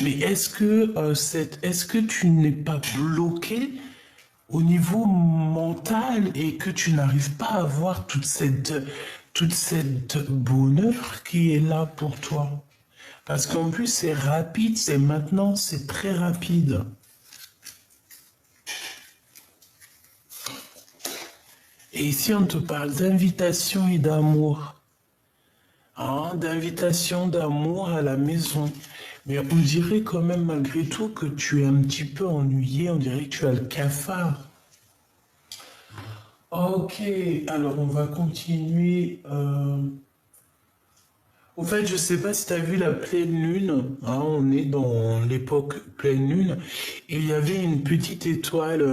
Mais est-ce que tu n'es pas bloqué au niveau mental et que tu n'arrives pas à voir toute cette bonheur qui est là pour toi? Parce qu'en plus, c'est rapide, c'est maintenant, c'est très rapide. Et ici, on te parle d'invitation et d'amour. Hein, d'invitation, d'amour à la maison. Mais on dirait quand même malgré tout que tu es un petit peu ennuyé, on dirait que tu as le cafard. Ok, alors on va continuer. Au fait, je sais pas si tu as vu la pleine lune. Hein, on est dans l'époque pleine lune. Et il y avait une petite étoile.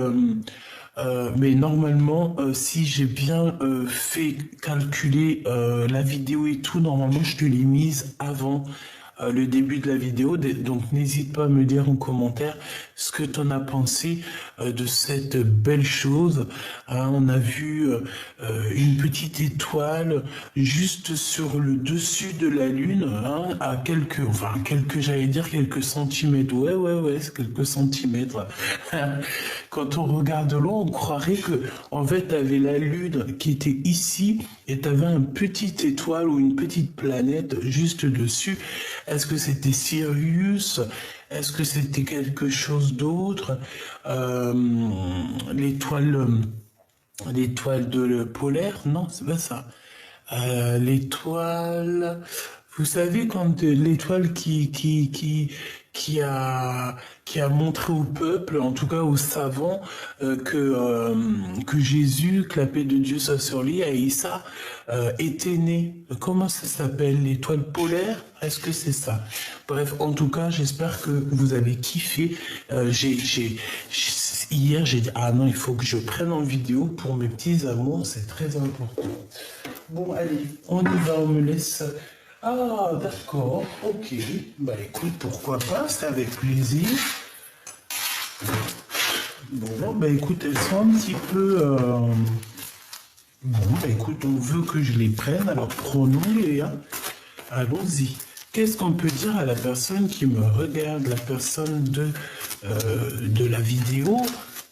Mais normalement, si j'ai bien fait calculer la vidéo et tout, normalement, je te l'ai mise avant le début de la vidéo. Donc, n'hésite pas à me dire en commentaire ce que tu en as pensé de cette belle chose. Hein, on a vu une petite étoile juste sur le dessus de la Lune, hein, à j'allais dire quelques centimètres. Ouais, c'est quelques centimètres. Quand on regarde de loin, on croirait que, en fait, t'avais la Lune qui était ici et t'avais une petite étoile ou une petite planète juste dessus. Est-ce que c'était Sirius? Est-ce que c'était quelque chose d'autre? Euh, l'étoile, l'étoile de polaire? Non, c'est pas ça. L'étoile, vous savez quand l'étoile qui a montré au peuple, en tout cas aux savants, que Jésus, que la paix de Dieu soit sur lui, Aïssa, était né. Comment ça s'appelle? L'étoile polaire? Est-ce que c'est ça? Bref, en tout cas, j'espère que vous avez kiffé. Hier, j'ai dit, ah non, il faut que je prenne en vidéo pour mes petits amours, c'est très important. Bon, allez, on y va, on me laisse. Ah, d'accord, ok. Bah écoute, pourquoi pas, c'est avec plaisir. Bon, bah écoute, elles sont un petit peu... Bon, bah écoute, on veut que je les prenne, alors prenons-les, hein. Allons-y. Qu'est-ce qu'on peut dire à la personne qui me regarde, la personne de la vidéo?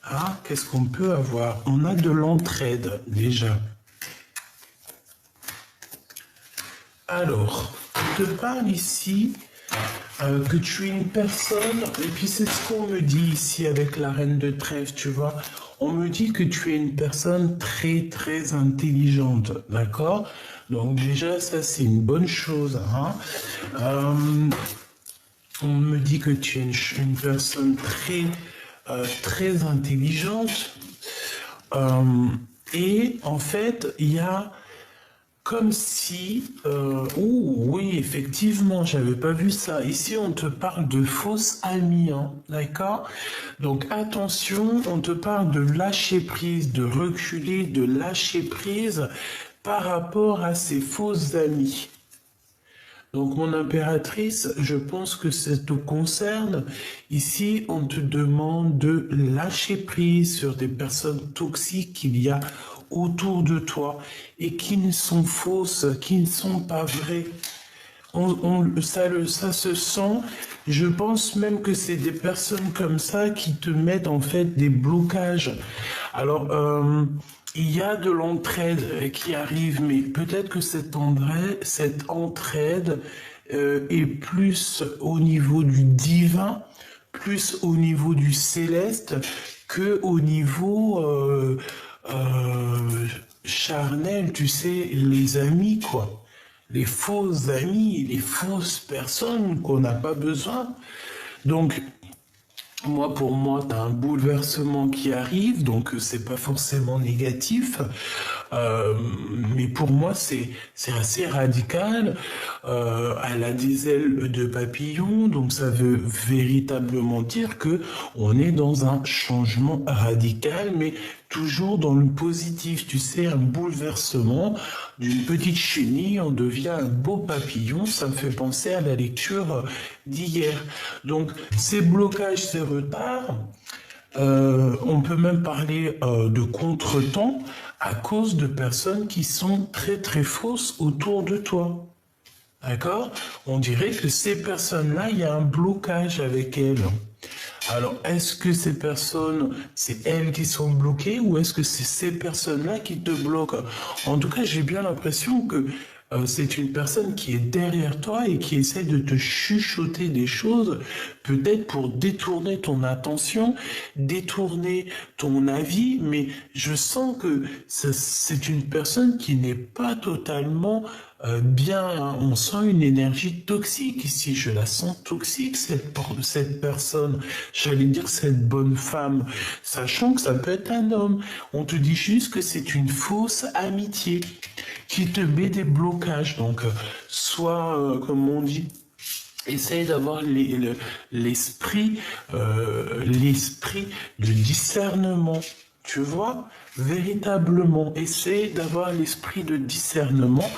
Ah, qu'est-ce qu'on peut avoir? On a de l'entraide, déjà. Alors, je te parle ici que tu es une personne, et puis c'est ce qu'on me dit ici avec la reine de trèfle, tu vois. On me dit que tu es une personne très très intelligente, d'accord? Donc déjà, ça c'est une bonne chose, hein. On me dit que tu es une personne très intelligente. Et en fait, il y a comme si... oh oui, effectivement, j'avais pas vu ça. Ici, on te parle de fausses amies, hein, d'accord? Donc attention, on te parle de lâcher prise, de reculer, de lâcher prise par rapport à ces fausses amies. Donc, mon impératrice, je pense que ça te concerne. Ici, on te demande de lâcher prise sur des personnes toxiques qu'il y a autour de toi et qui ne sont fausses, qui ne sont pas vraies. Ça se sent. Je pense même que c'est des personnes comme ça qui te mettent en fait des blocages. Alors, il y a de l'entraide qui arrive, mais peut-être que cette entraide est plus au niveau du divin, plus au niveau du céleste que au niveau charnel, tu sais, les amis, quoi. Les faux amis, les fausses personnes qu'on n'a pas besoin. Donc, pour moi, tu as un bouleversement qui arrive, donc c'est pas forcément négatif. Mais pour moi, c'est assez radical. Elle a des ailes de papillon, donc ça veut véritablement dire que on est dans un changement radical, mais toujours dans le positif. Tu sais, un bouleversement d'une petite chenille, on devient un beau papillon. Ça me fait penser à la lecture d'hier. Donc, ces blocages, ces retards, on peut même parler de contretemps à cause de personnes qui sont très très fausses autour de toi. D'accord? On dirait que ces personnes-là, il y a un blocage avec elles. Alors, est-ce que ces personnes, c'est elles qui sont bloquées ou est-ce que c'est ces personnes-là qui te bloquent? En tout cas, j'ai bien l'impression que c'est une personne qui est derrière toi et qui essaie de te chuchoter des choses, peut-être pour détourner ton attention, détourner ton avis, mais je sens que c'est une personne qui n'est pas totalement bien, hein. On sent une énergie toxique ici, je la sens toxique, cette personne, j'allais dire cette bonne femme, sachant que ça peut être un homme. On te dit juste que c'est une fausse amitié qui te met des blocages. Donc, soit, comme on dit, essaye d'avoir l'esprit de discernement. Tu vois, véritablement, essaye d'avoir l'esprit de discernement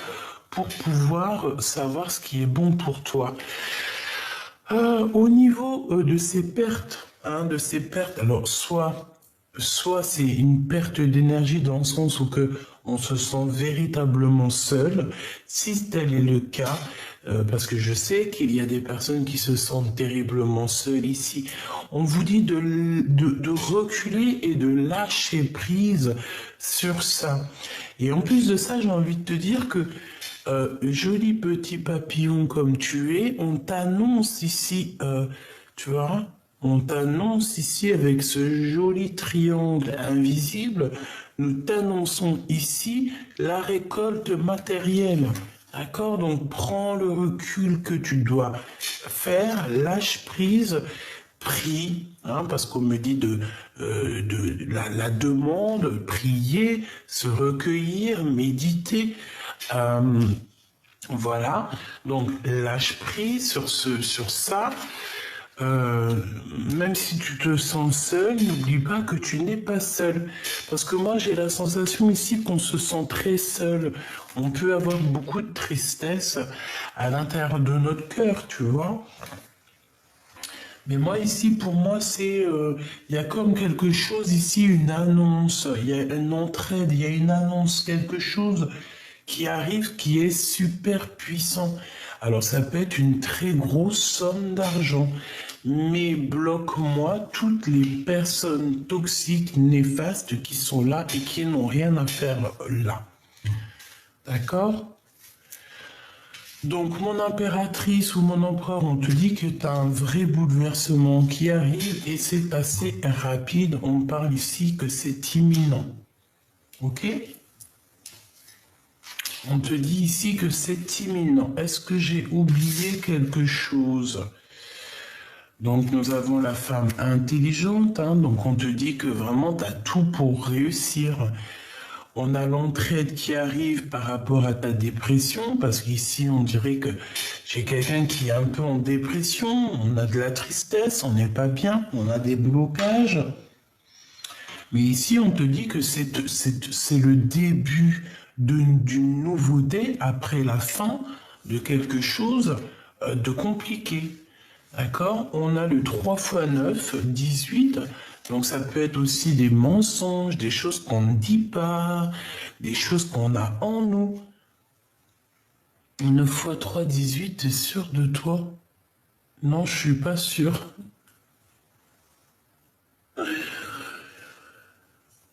pour pouvoir savoir ce qui est bon pour toi. Au niveau de ces pertes, alors soit c'est une perte d'énergie dans le sens où que on se sent véritablement seul, si tel est le cas, parce que je sais qu'il y a des personnes qui se sentent terriblement seules ici. On vous dit de reculer et de lâcher prise sur ça. Et en plus de ça, j'ai envie de te dire que joli petit papillon comme tu es, on t'annonce ici, tu vois, on t'annonce ici avec ce joli triangle invisible, nous t'annonçons ici la récolte matérielle. D'accord? Donc prends le recul que tu dois faire, lâche prise, prie, hein, parce qu'on me dit de la demande, prier, se recueillir, méditer. Voilà, donc lâche prise sur ça. Même si tu te sens seul, n'oublie pas que tu n'es pas seul. Parce que moi, j'ai la sensation ici qu'on se sent très seul. On peut avoir beaucoup de tristesse à l'intérieur de notre cœur, tu vois. Mais moi, ici, pour moi, il y a comme quelque chose ici, une annonce, il y a une entraide, il y a une annonce, quelque chose qui arrive qui est super puissant. Alors ça peut être une très grosse somme d'argent, mais bloque-moi toutes les personnes toxiques, néfastes qui sont là et qui n'ont rien à faire là. D'accord? Donc mon impératrice ou mon empereur, on te dit que tu as un vrai bouleversement qui arrive et c'est assez rapide. On parle ici que c'est imminent. Ok? On te dit ici que c'est imminent. Est-ce que j'ai oublié quelque chose? Donc nous avons la femme intelligente, hein, donc on te dit que vraiment tu as tout pour réussir. On a l'entraide qui arrive par rapport à ta dépression, parce qu'ici on dirait que j'ai quelqu'un qui est un peu en dépression, on a de la tristesse, on n'est pas bien, on a des blocages. Mais ici on te dit que c'est le début d'une nouveauté après la fin de quelque chose de compliqué. D'accord? On a le 3 x 9, 18. Donc ça peut être aussi des mensonges, des choses qu'on ne dit pas, des choses qu'on a en nous. 9 x 3, 18, t'es sûr de toi? Non, je suis pas sûr.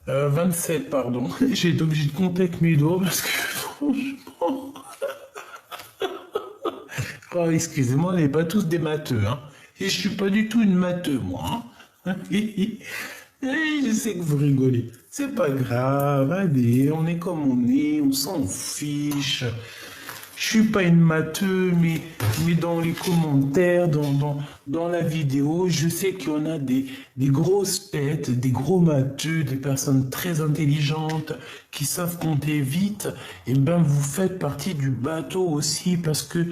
27, pardon. J'ai été obligé de compter avec mes doigts parce que franchement... Oh, excusez-moi, on n'est pas tous des matheux, hein. Et je suis pas du tout une matheux, moi, hein. Je sais que vous rigolez. C'est pas grave, allez, on est comme on s'en fiche. Je suis pas une matheux, mais dans les commentaires, dans la vidéo, je sais qu'il y en a des grosses têtes, des gros matheux, des personnes très intelligentes qui savent compter vite. Et ben, vous faites partie du bateau aussi parce que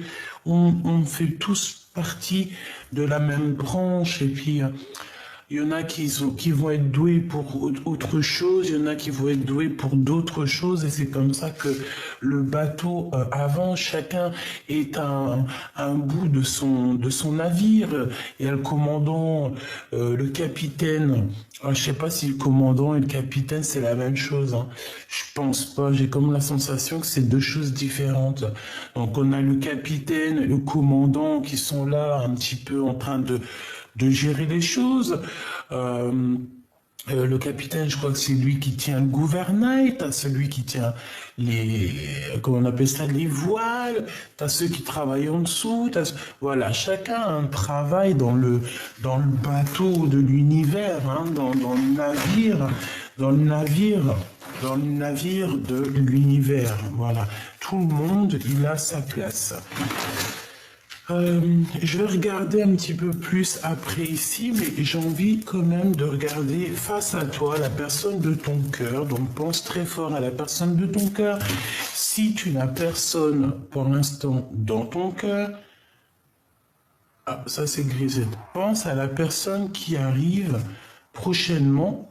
on fait tous partie de la même branche. Et puis, Il y en a qui vont être doués pour autre chose, il y en a qui vont être doués pour d'autres choses, et c'est comme ça que le bateau avance. Chacun est un bout de son navire. Il y a le commandant, le capitaine. Alors, je sais pas si le commandant et le capitaine c'est la même chose, hein. Je pense pas. J'ai comme la sensation que c'est deux choses différentes. Donc on a le capitaine, le commandant qui sont là un petit peu en train de gérer les choses. Euh, le capitaine, je crois que c'est lui qui tient le gouvernail, t'as celui qui tient les, comment on appelle ça, les voiles, t'as ceux qui travaillent en dessous, voilà, chacun a un travail dans le bateau de l'univers, hein, dans le navire, dans le navire, dans le navire de l'univers, voilà. Tout le monde, il a sa place. Je vais regarder un petit peu plus après ici, mais j'ai envie quand même de regarder face à toi la personne de ton cœur. Donc pense très fort à la personne de ton cœur. Si tu n'as personne pour l'instant dans ton cœur, ah, ça c'est Grisette. Pense à la personne qui arrive prochainement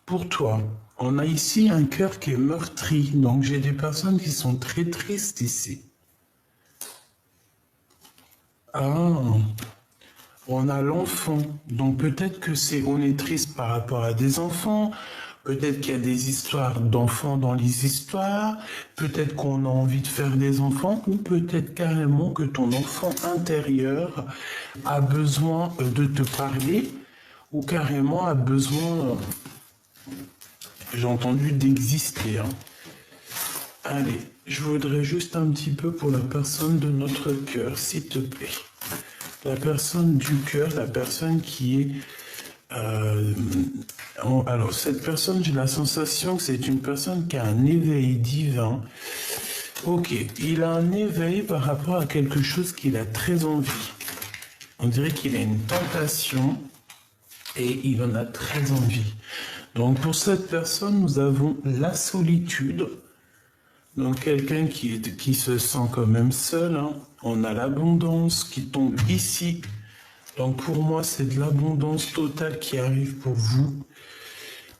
pour toi. On a ici un cœur qui est meurtri, donc j'ai des personnes qui sont très tristes ici. Ah, on a l'enfant. Donc peut-être que on est triste par rapport à des enfants. Peut-être qu'il y a des histoires d'enfants dans les histoires. Peut-être qu'on a envie de faire des enfants. Ou peut-être carrément que ton enfant intérieur a besoin de te parler. Ou carrément a besoin, j'ai entendu, d'exister, hein. Allez, je voudrais juste un petit peu pour la personne de notre cœur, s'il te plaît. La personne du cœur, la personne qui est... alors, cette personne, j'ai la sensation que c'est une personne qui a un éveil divin. Ok, il a un éveil par rapport à quelque chose qu'il a très envie. On dirait qu'il a une tentation et il en a très envie. Donc, pour cette personne, nous avons la solitude. Donc quelqu'un qui se sent quand même seul, hein. On a l'abondance qui tombe ici. Donc pour moi, c'est de l'abondance totale qui arrive pour vous.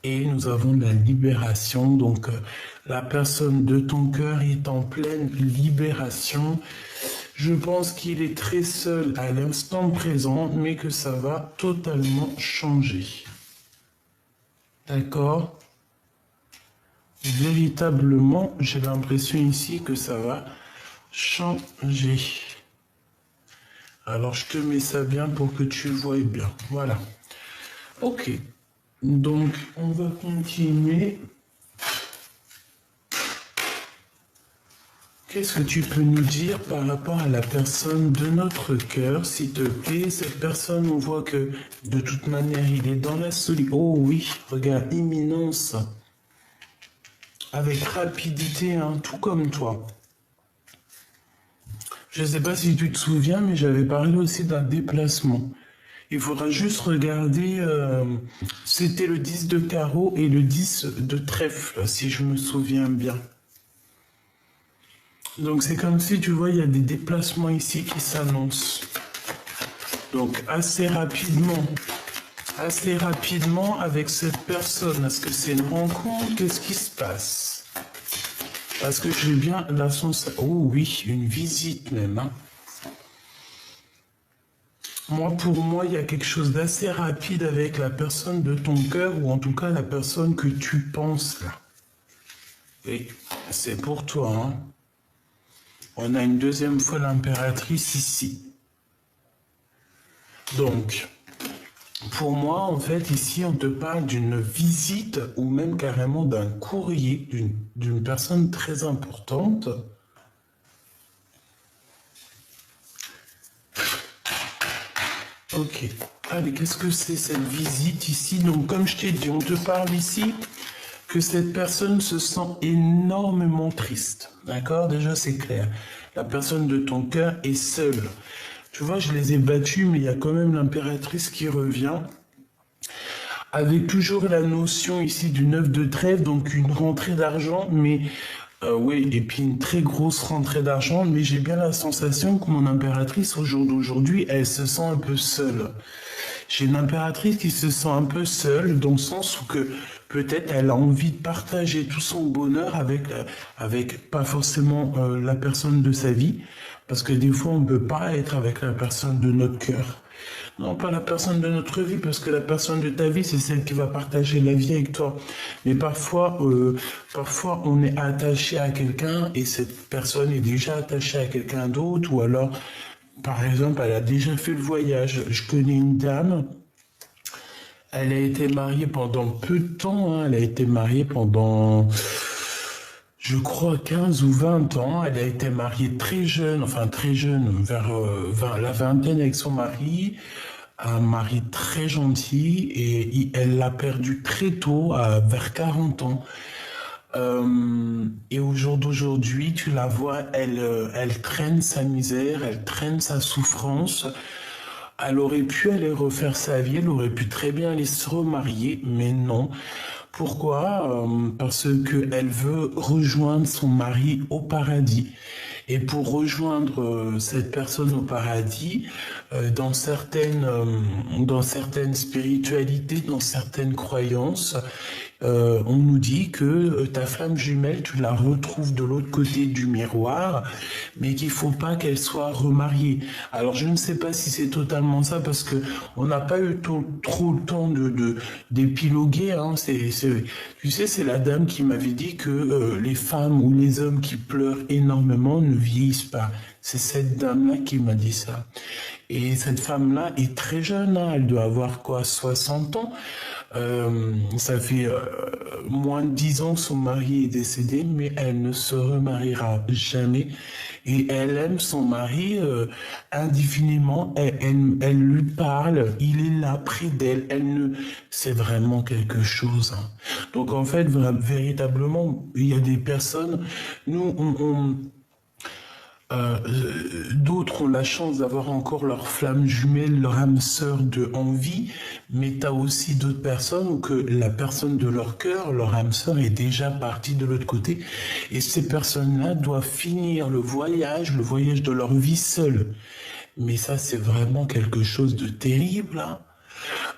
Et nous avons la libération. Donc la personne de ton cœur est en pleine libération. Je pense qu'il est très seul à l'instant présent, mais que ça va totalement changer. D'accord ? Véritablement, j'ai l'impression ici que ça va changer. Alors, je te mets ça bien pour que tu vois bien. Voilà. Ok. Donc, on va continuer. Qu'est-ce que tu peux nous dire par rapport à la personne de notre cœur, s'il te plaît? Cette personne, on voit que de toute manière, il est dans la solitude. Oh oui, regarde, imminence. Avec rapidité, hein, tout comme toi. Je ne sais pas si tu te souviens, mais j'avais parlé aussi d'un déplacement. Il faudra juste regarder, c'était le 10 de carreau et le 10 de trèfle, si je me souviens bien. Donc c'est comme si, tu vois, il y a des déplacements ici qui s'annoncent. Donc assez rapidement avec cette personne. Est-ce que c'est une rencontre? Qu'est-ce qui se passe? Parce que j'ai bien la sensation... Oh oui, une visite même, hein. Pour moi, il y a quelque chose d'assez rapide avec la personne de ton cœur, ou en tout cas la personne que tu penses là. Et c'est pour toi, hein. On a une deuxième fois l'impératrice ici. Donc, pour moi, en fait, ici, on te parle d'une visite ou même carrément d'un courrier d'une personne très importante. Ok. Allez, qu'est-ce que c'est cette visite ici? Donc, comme je t'ai dit, on te parle ici que cette personne se sent énormément triste. D'accord? Déjà, c'est clair. La personne de ton cœur est seule. Tu vois, je les ai battus, mais il y a quand même l'impératrice qui revient. Avec toujours la notion ici du 9 de trèfle, donc une rentrée d'argent, mais oui, et puis une très grosse rentrée d'argent, mais j'ai bien la sensation que mon impératrice, au jour d'aujourd'hui, elle se sent un peu seule. j'ai une impératrice qui se sent un peu seule, dans le sens où que peut-être elle a envie de partager tout son bonheur avec pas forcément la personne de sa vie, parce que des fois on ne peut pas être avec la personne de notre cœur. Non, pas la personne de notre vie, parce que la personne de ta vie, c'est celle qui va partager la vie avec toi. Mais parfois, on est attaché à quelqu'un et cette personne est déjà attachée à quelqu'un d'autre, ou alors, par exemple, elle a déjà fait le voyage. Je connais une dame, elle a été mariée pendant peu de temps, hein. Elle a été mariée pendant, je crois, 15 ou 20 ans. Elle a été mariée très jeune, enfin très jeune, vers la vingtaine avec son mari. Un mari très gentil et elle l'a perdu très tôt, vers 40 ans. Et au jour d'aujourd'hui, tu la vois, elle traîne sa misère, elle traîne sa souffrance. Elle aurait pu aller refaire sa vie, elle aurait pu très bien aller se remarier, mais non. Pourquoi? Parce que elle veut rejoindre son mari au paradis. Et pour rejoindre cette personne au paradis, dans certaines spiritualités, dans certaines croyances, on nous dit que ta flamme jumelle, tu la retrouves de l'autre côté du miroir, mais qu'il faut pas qu'elle soit remariée. Alors je ne sais pas si c'est totalement ça, parce que on n'a pas eu trop le temps d'épiloguer. Hein. Tu sais, c'est la dame qui m'avait dit que les femmes ou les hommes qui pleurent énormément ne vieillissent pas. C'est cette dame-là qui m'a dit ça. Et cette femme-là est très jeune, hein. Elle doit avoir quoi, 60 ans. Ça fait moins de 10 ans que son mari est décédé, mais elle ne se remariera jamais. Et elle aime son mari indéfiniment. Elle lui parle, il est là près d'elle. C'est vraiment quelque chose. Hein. Donc en fait, véritablement, il y a des personnes. Nous, d'autres ont la chance d'avoir encore leur flamme jumelle, leur âme sœur de envie, mais tu as aussi d'autres personnes où que la personne de leur cœur, leur âme sœur est déjà partie de l'autre côté, et ces personnes-là doivent finir le voyage de leur vie seule. Mais ça, c'est vraiment quelque chose de terrible, hein.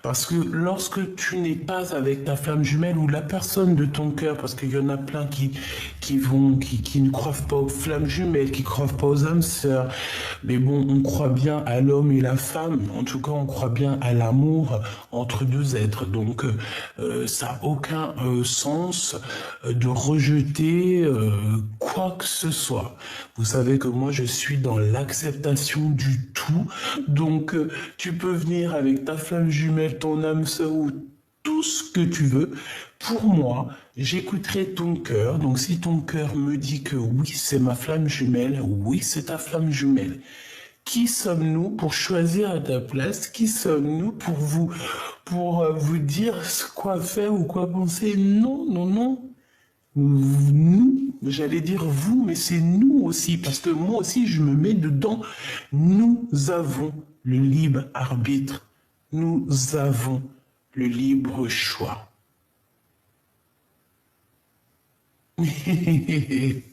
Parce que lorsque tu n'es pas avec ta flamme jumelle ou la personne de ton cœur, parce qu'il y en a plein qui ne croient pas aux flammes jumelles, qui ne croient pas aux âmes sœurs. Mais bon, on croit bien à l'homme et la femme. En tout cas, on croit bien à l'amour entre deux êtres. Donc, ça n'a aucun sens de rejeter quoi que ce soit. Vous savez que moi, je suis dans l'acceptation du tout. Donc, tu peux venir avec ta flamme jumelle, ton âme sœur ou tout ce que tu veux. Pour moi, j'écouterai ton cœur. Donc, si ton cœur me dit que oui, c'est ma flamme jumelle, oui, c'est ta flamme jumelle. Qui sommes-nous pour choisir à ta place? Qui sommes-nous pour vous dire quoi faire ou quoi penser? Non, non, non. Nous, j'allais dire vous, mais c'est nous aussi, parce que moi aussi, je me mets dedans. Nous avons le libre arbitre. Nous avons le libre choix.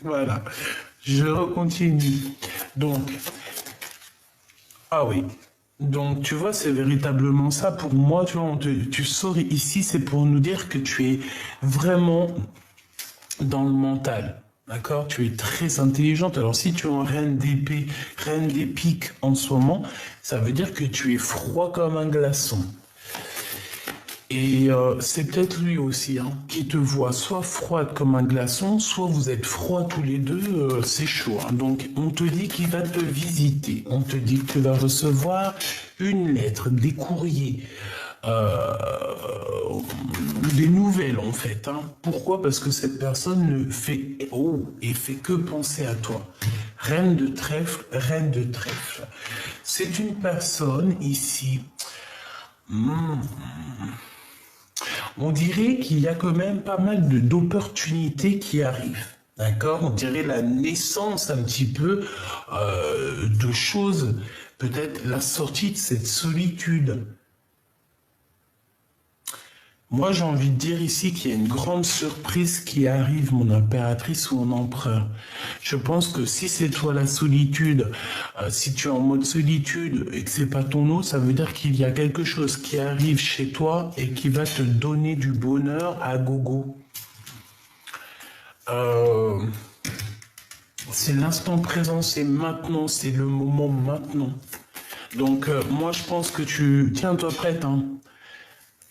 Voilà, je recontinue. Donc, ah oui. Donc, tu vois, c'est véritablement ça. Pour moi, tu vois, tu sors ici, c'est pour nous dire que tu es vraiment dans le mental. D'accord? Tu es très intelligente. Alors, si tu es en reine d'épée, reine des piques en ce moment, ça veut dire que tu es froid comme un glaçon. Et c'est peut-être lui aussi hein, qui te voit soit froide comme un glaçon, soit vous êtes froids tous les deux, c'est chaud. Hein. Donc on te dit qu'il va te visiter, on te dit que tu vas recevoir une lettre, des courriers, des nouvelles en fait. Hein. Pourquoi? Parce que cette personne ne fait et fait que penser à toi. Reine de trèfle, reine de trèfle. C'est une personne ici. On dirait qu'il y a quand même pas mal d'opportunités qui arrivent. D'accord? On dirait la naissance un petit peu de choses, peut-être la sortie de cette solitude. Moi, j'ai envie de dire ici qu'il y a une grande surprise qui arrive, mon impératrice ou mon empereur. Je pense que si c'est toi la solitude, si tu es en mode solitude et que c'est pas ton eau, ça veut dire qu'il y a quelque chose qui arrive chez toi et qui va te donner du bonheur à gogo. Euh, c'est l'instant présent, c'est maintenant, c'est le moment maintenant. Donc, moi, je pense que tu... Tiens-toi prête, hein.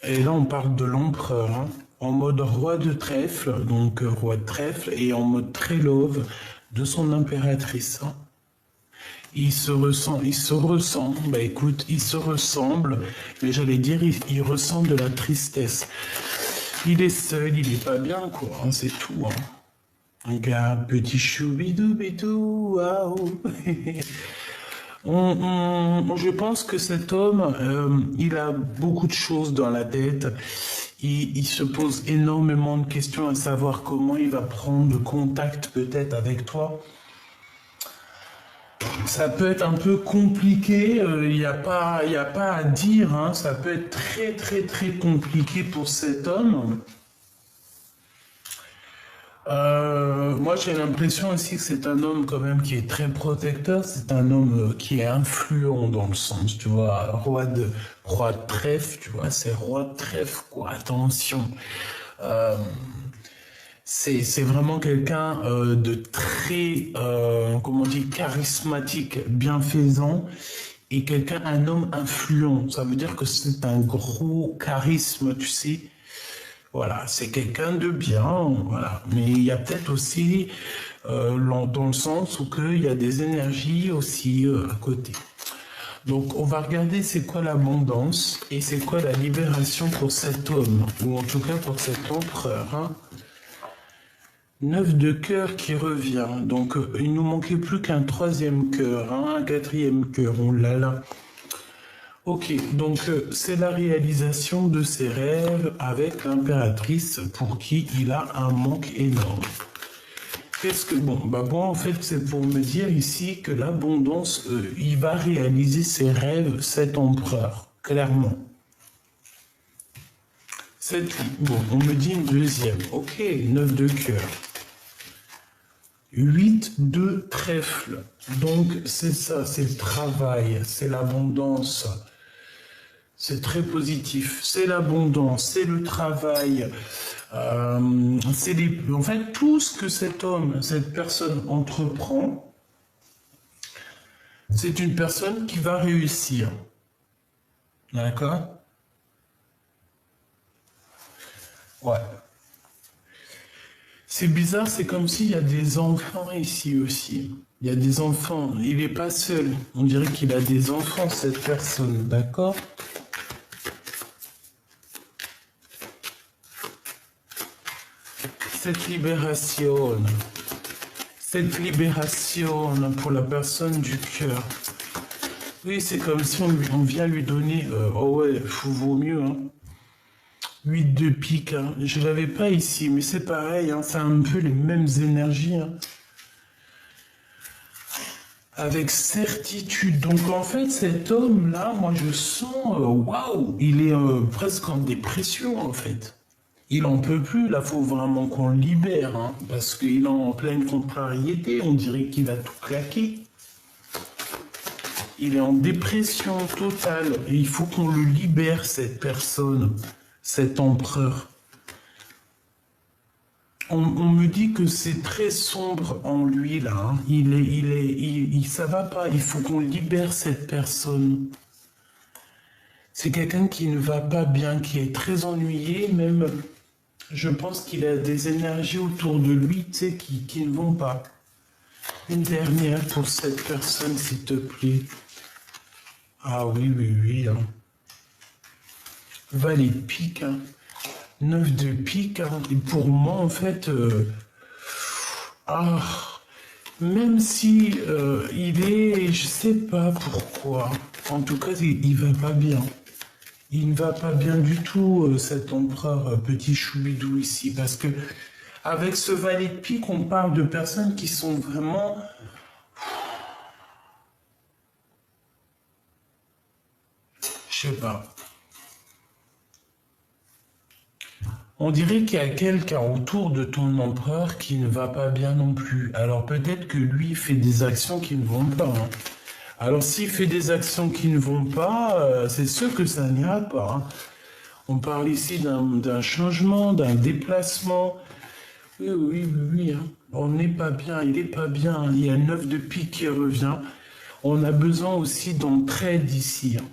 Et là, on parle de l'empereur, hein, en mode roi de trèfle, donc roi de trèfle, et en mode très love de son impératrice, hein. Il se ressent, bah écoute, il se ressemble, mais j'allais dire, il ressent de la tristesse. Il est seul, il est pas bien, quoi, hein, c'est tout, hein. Regarde, petit choubidou bidou, waouh. Je pense que cet homme, il a beaucoup de choses dans la tête. Il se pose énormément de questions à savoir comment il va prendre contact peut-être avec toi. Ça peut être un peu compliqué, il y a pas à dire, hein. Ça peut être très très très compliqué pour cet homme. Moi, j'ai l'impression aussi que c'est un homme quand même qui est très protecteur. C'est un homme qui est influent dans le sens, tu vois, roi de trèfle, tu vois, c'est roi de trèfle, quoi. Attention, Euh, c'est vraiment quelqu'un de très, comment on dit, charismatique, bienfaisant, et quelqu'un, un homme influent. Ça veut dire que c'est un gros charisme, tu sais. Voilà, c'est quelqu'un de bien, voilà. Mais il y a peut-être aussi, dans le sens où il y a des énergies aussi à côté. Donc, on va regarder c'est quoi l'abondance et c'est quoi la libération pour cet homme, ou en tout cas pour cet empereur, hein. 9 de cœur qui revient. Donc, il nous manquait plus qu'un troisième cœur, hein, un quatrième cœur. Oh là là. Ok, donc c'est la réalisation de ses rêves avec l'impératrice pour qui il a un manque énorme. Qu'est-ce que bon, bah moi en fait c'est pour me dire ici que l'abondance, il va réaliser ses rêves cet empereur, clairement. Bon, on me dit une deuxième. Ok, 9 de cœur. 8 de trèfle. Donc c'est ça, c'est le travail, c'est l'abondance. C'est très positif. C'est l'abondance, c'est le travail, en fait tout ce que cet homme, cette personne entreprend, c'est une personne qui va réussir. D'accord? Ouais. C'est bizarre, c'est comme s'il y a des enfants ici aussi. Il y a des enfants. Il n'est pas seul. On dirait qu'il a des enfants, cette personne. D'accord? Cette libération. Cette libération pour la personne du cœur. Oui, c'est comme si on vient lui donner... oh ouais, vaut mieux, hein. 8 de pique, hein. Je l'avais pas ici, mais c'est pareil, hein. C'est un peu les mêmes énergies, hein. Avec certitude. Donc en fait, cet homme-là, moi je sens, waouh, il est presque en dépression en fait. Il en peut plus, là, faut vraiment qu'on le libère, hein, parce qu'il est en pleine contrariété, on dirait qu'il a tout claqué. Il est en dépression totale, et il faut qu'on le libère, cette personne, cet empereur. On me dit que c'est très sombre en lui, là, hein. Ça va pas, il faut qu'on libère cette personne. C'est quelqu'un qui ne va pas bien, qui est très ennuyé, même, je pense qu'il a des énergies autour de lui, tu sais, qui ne vont pas. Une dernière pour cette personne, s'il te plaît. Ah oui, oui, oui, hein. Valet de pique, hein. 9 de pique, hein. Et pour moi, en fait, ah, même si il est, je sais pas pourquoi. En tout cas, il va pas bien. Il ne va pas bien du tout, cet empereur petit choubidou ici, parce que avec ce valet de pique, on parle de personnes qui sont vraiment, je sais pas. On dirait qu'il y a quelqu'un autour de ton empereur qui ne va pas bien non plus. Alors peut-être que lui fait des actions qui ne vont pas, hein. Alors s'il fait des actions qui ne vont pas, c'est sûr que ça n'ira pas, hein. On parle ici d'un changement, d'un déplacement. Oui, oui, oui, oui, hein. On n'est pas bien, il n'est pas bien, hein. Il y a 9 de pique qui revient. On a besoin aussi d'entraide ici, hein.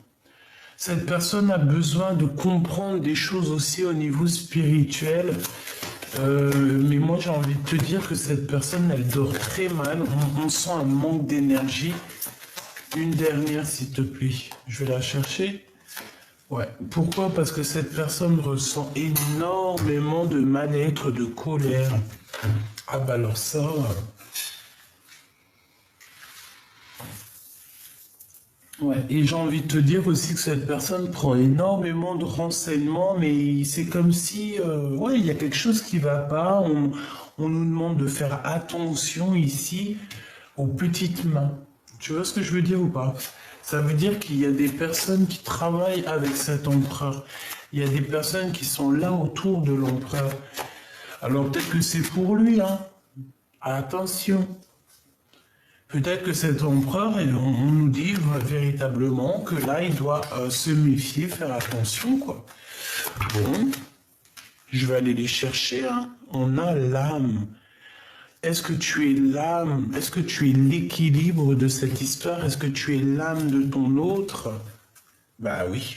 Cette personne a besoin de comprendre des choses aussi au niveau spirituel. Mais moi, j'ai envie de te dire que cette personne, elle dort très mal. On sent un manque d'énergie. Une dernière, s'il te plaît. Je vais la chercher. Ouais. Pourquoi? Parce que cette personne ressent énormément de mal-être, de colère. Ah bah alors ça... Ouais, et j'ai envie de te dire aussi que cette personne prend énormément de renseignements, mais c'est comme si, ouais, il y a quelque chose qui va pas. On nous demande de faire attention ici aux petites mains. Tu vois ce que je veux dire ou pas? Ça veut dire qu'il y a des personnes qui travaillent avec cet empereur. Il y a des personnes qui sont là autour de l'empereur. Alors peut-être que c'est pour lui, hein. Attention. Peut-être que cet empereur, on nous dit véritablement que là, il doit se méfier, faire attention, quoi. Bon, je vais aller les chercher, hein. On a l'âme. Est-ce que tu es l'âme? Est-ce que tu es l'équilibre de cette histoire? Est-ce que tu es l'âme de ton autre? Bah oui.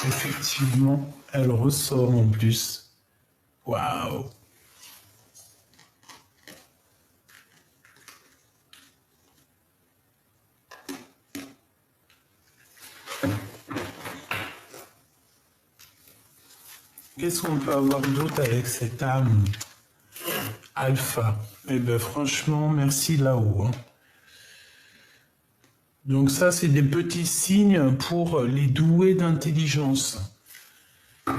Effectivement, elle ressort en plus. Waouh. Qu'est-ce qu'on peut avoir d'autre avec cette âme? Alpha. Eh ben franchement, merci là-haut, hein. Donc ça, c'est des petits signes pour les doués d'intelligence.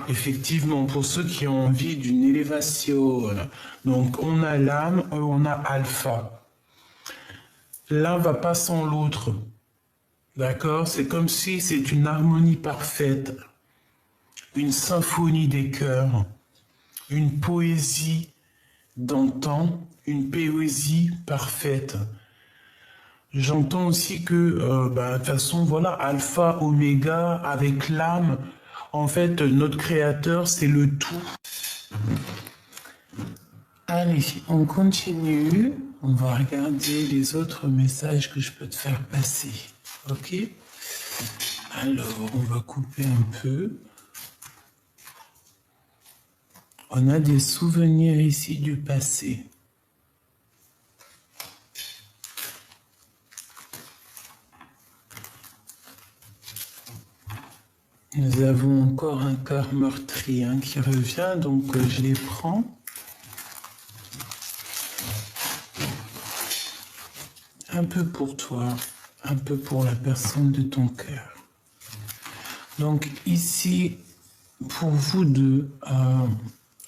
Effectivement, pour ceux qui ont envie d'une élévation. Donc on a l'âme, on a alpha. L'un va pas sans l'autre. D'accord? C'est comme si c'est une harmonie parfaite, une symphonie des cœurs, une poésie d'antan, une poésie parfaite. J'entends aussi que, de toute façon, voilà, alpha, oméga, avec l'âme, en fait, notre créateur, c'est le tout. Allez, on continue. On va regarder les autres messages que je peux te faire passer. Ok? Alors, on va couper un peu. On a des souvenirs ici du passé. Nous avons encore un cœur meurtri, hein, qui revient, donc je les prends. Un peu pour toi, un peu pour la personne de ton cœur. Donc ici, pour vous deux,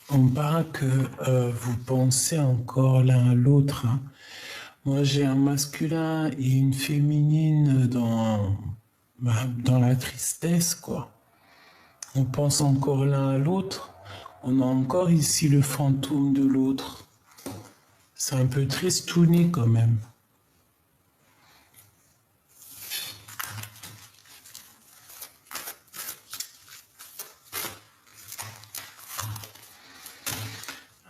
on parle que vous pensez encore l'un à l'autre, hein. Moi, j'ai un masculin et une féminine dans la tristesse, quoi. On pense encore l'un à l'autre. On a encore ici le fantôme de l'autre. C'est un peu tristouné quand même.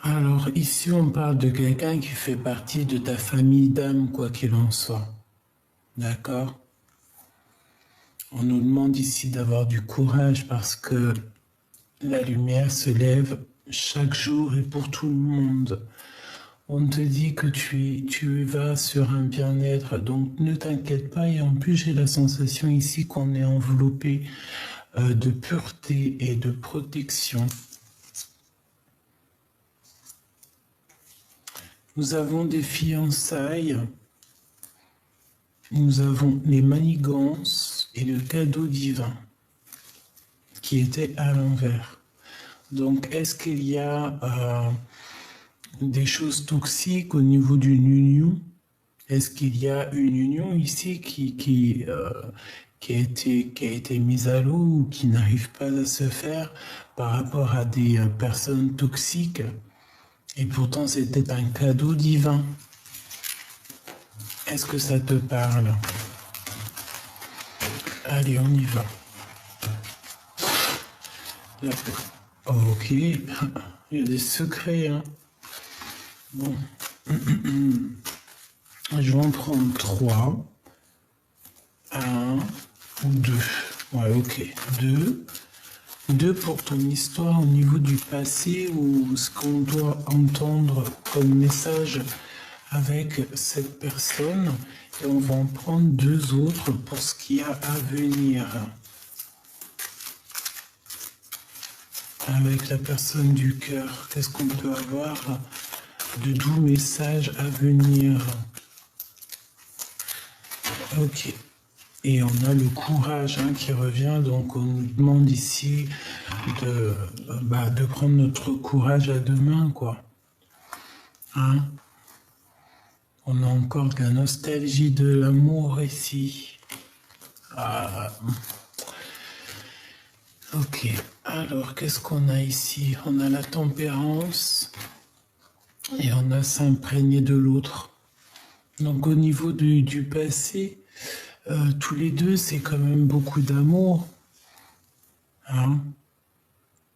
Alors ici, on parle de quelqu'un qui fait partie de ta famille d'âme, quoi qu'il en soit. D'accord? On nous demande ici d'avoir du courage parce que la lumière se lève chaque jour et pour tout le monde. On te dit que tu vas sur un bien-être, donc ne t'inquiète pas. Et en plus, j'ai la sensation ici qu'on est enveloppé de pureté et de protection. Nous avons des fiançailles. Nous avons les manigances et le cadeau divin qui était à l'envers. Donc, est-ce qu'il y a des choses toxiques au niveau d'une union? Est-ce qu'il y a une union ici qui qui a été mise à l'eau ou qui n'arrive pas à se faire par rapport à des personnes toxiques. Et pourtant, c'était un cadeau divin. Est-ce que ça te parle? Allez, on y va. Là. Oh, ok, il y a des secrets, hein. Bon. Je vais en prendre 3. 1 ou 2. Ouais, ok. 2. 2 pour ton histoire au niveau du passé ou ce qu'on doit entendre comme message avec cette personne. Et on va en prendre 2 autres pour ce qu'il y a à venir. Avec la personne du cœur, qu'est-ce qu'on peut avoir de doux messages à venir? Ok. Et on a le courage qui revient, donc on nous demande ici de prendre notre courage à 2 mains, quoi. Hein? On a encore la nostalgie de l'amour ici. Ah. Ok, alors qu'est-ce qu'on a ici? On a la tempérance et on a s'imprégner de l'autre. Donc au niveau du passé, tous les deux, c'est quand même beaucoup d'amour. Hein?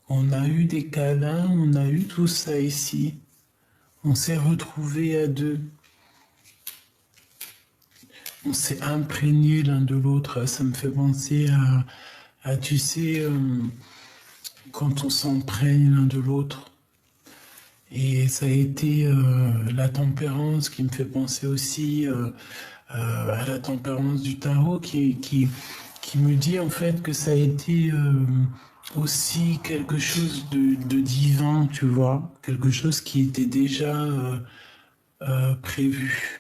On a eu des câlins, on a eu tout ça ici. On s'est retrouvés à 2. On s'est imprégné l'un de l'autre. Ça me fait penser à tu sais, quand on s'imprègne l'un de l'autre. Et ça a été la tempérance qui me fait penser aussi à la tempérance du tarot qui me dit en fait que ça a été aussi quelque chose de divin, tu vois, quelque chose qui était déjà prévu.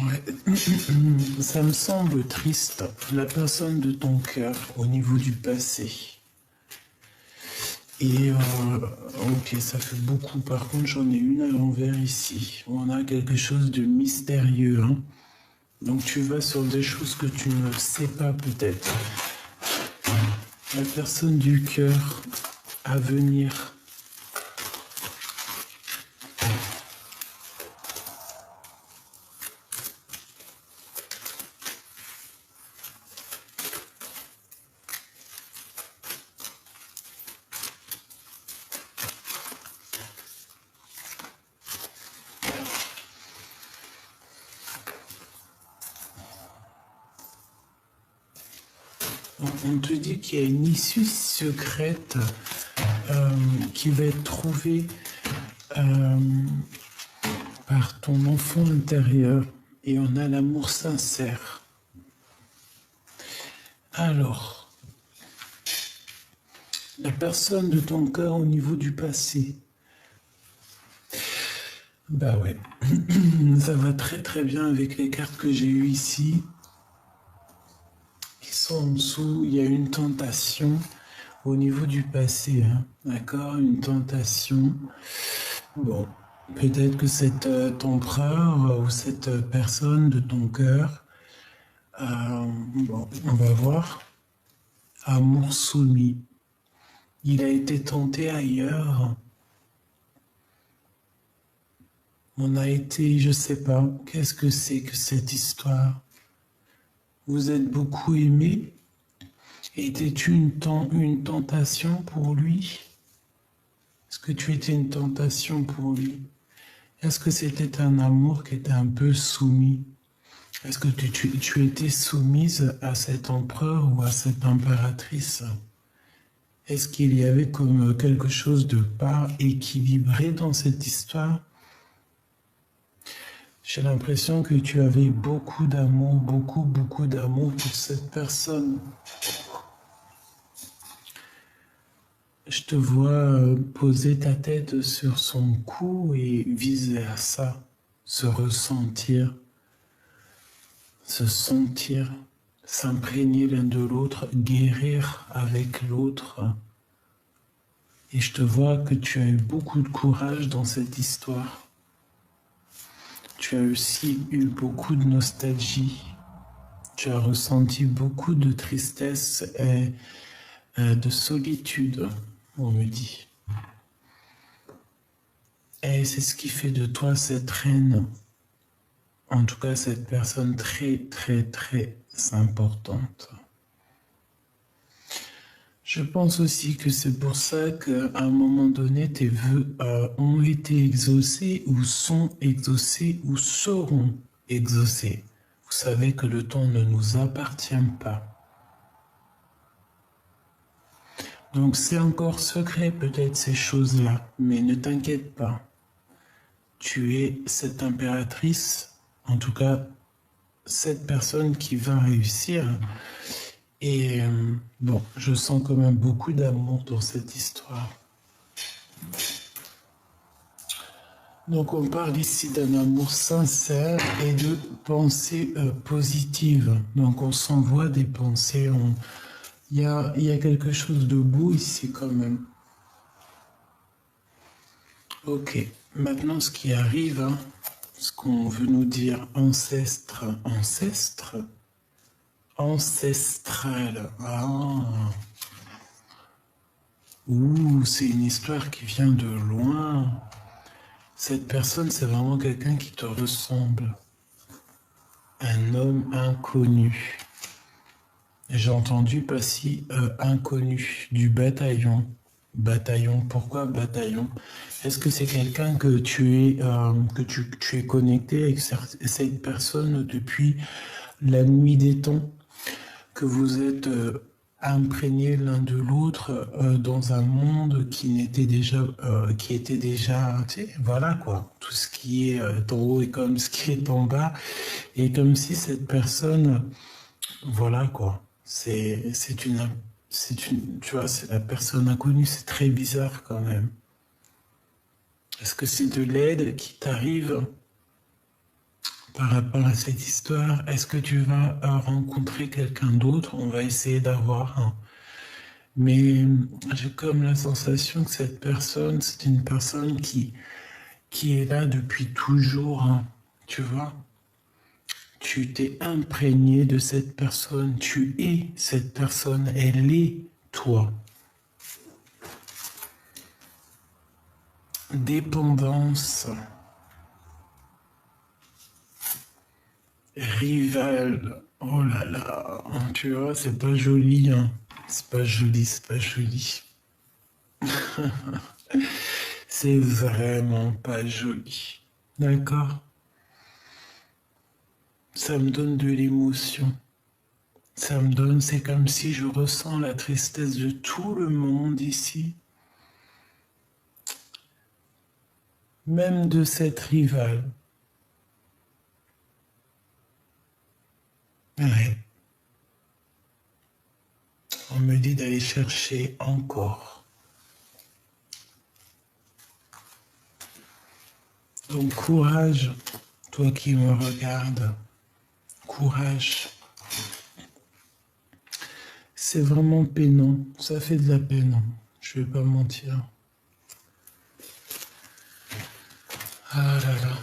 Ouais. Ça me semble triste, la personne de ton cœur au niveau du passé. Et ok, ça fait beaucoup. Par contre, j'en ai une à l'envers ici. On a quelque chose de mystérieux. Hein. Donc tu vas sur des choses que tu ne sais pas peut-être. La personne du cœur à venir. On te dit qu'il y a une issue secrète qui va être trouvée par ton enfant intérieur et on a l'amour sincère. Alors, la personne de ton cœur au niveau du passé. Bah ouais, ça va très très bien avec les cartes que j'ai eues ici. Qui sont en dessous, il y a une tentation au niveau du passé, hein, d'accord? Une tentation. Bon, peut-être que cet empereur ou cette personne de ton cœur, bon, on va voir. Amour soumis. Il a été tenté ailleurs. On a été, je sais pas, qu'est-ce que c'est que cette histoire? Vous êtes beaucoup aimé? Était-tu une tentation pour lui? Est-ce que tu étais une tentation pour lui? Est-ce que c'était un amour qui était un peu soumis? Est-ce que tu étais soumise à cet empereur ou à cette impératrice? Est-ce qu'il y avait comme quelque chose de pas équilibré dans cette histoire? J'ai l'impression que tu avais beaucoup d'amour, beaucoup d'amour pour cette personne. Je te vois poser ta tête sur son cou et viser à ça, se ressentir, se sentir, s'imprégner l'un de l'autre, guérir avec l'autre. Et je te vois que tu as eu beaucoup de courage dans cette histoire. Tu as aussi eu beaucoup de nostalgie. Tu as ressenti beaucoup de tristesse et de solitude, on me dit. Et c'est ce qui fait de toi cette reine, en tout cas cette personne très très très importante. Je pense aussi que c'est pour ça qu'à un moment donné, tes vœux ont été exaucés ou sont exaucés ou seront exaucés. Vous savez que le temps ne nous appartient pas. Donc c'est encore secret peut-être ces choses-là, mais ne t'inquiète pas. Tu es cette impératrice, en tout cas cette personne qui va réussir. Et bon, je sens quand même beaucoup d'amour dans cette histoire. Donc on parle ici d'un amour sincère et de pensées positives. Donc on s'envoie des pensées, il y a quelque chose de beau ici quand même. Ok, maintenant ce qui arrive, hein, ce qu'on veut nous dire, ancêtre, ancestral. Ah. Ouh, c'est une histoire qui vient de loin. Cette personne, c'est vraiment quelqu'un qui te ressemble. Un homme inconnu. J'ai entendu passer inconnu du bataillon. Bataillon, pourquoi bataillon? Est-ce que c'est quelqu'un que tu es connecté avec cette personne depuis la nuit des temps, que vous êtes imprégnés l'un de l'autre dans un monde qui était déjà, tu sais, voilà quoi, tout ce qui est en haut est comme ce qui est en bas, et comme si cette personne, voilà quoi, c'est une, tu vois, c'est la personne inconnue, c'est très bizarre quand même. Est-ce que c'est de l'aide qui t'arrive par rapport à cette histoire? Est-ce que tu vas rencontrer quelqu'un d'autre? On va essayer d'avoir un... Mais j'ai comme la sensation que cette personne, c'est une personne qui est là depuis toujours, hein, tu vois? Tu t'es imprégné de cette personne, tu es cette personne, elle est toi. Dépendance, rival, oh là là, tu vois, c'est pas joli, hein. C'est pas joli, c'est pas joli. C'est vraiment pas joli. D'accord? Ça me donne de l'émotion. Ça me donne, c'est comme si je ressens la tristesse de tout le monde ici. Même de cette rivale. Ouais. On me dit d'aller chercher encore. Donc courage, toi qui me regardes. Courage. C'est vraiment peinant. Ça fait de la peine. Je vais pas mentir. Ah là là.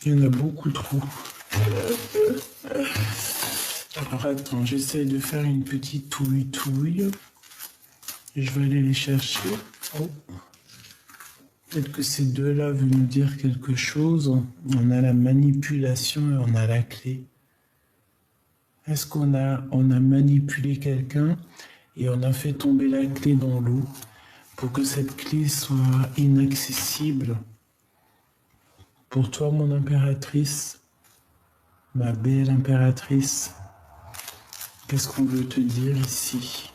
Il y en a beaucoup trop. Alors attends, j'essaye de faire une petite touille. Et je vais aller les chercher. Oh. Peut-être que ces deux-là veulent nous dire quelque chose. On a la manipulation et on a la clé. Est-ce on a manipulé quelqu'un et on a fait tomber la clé dans l'eau pour que cette clé soit inaccessible? Pour toi, mon impératrice, ma belle impératrice, qu'est-ce qu'on veut te dire ici?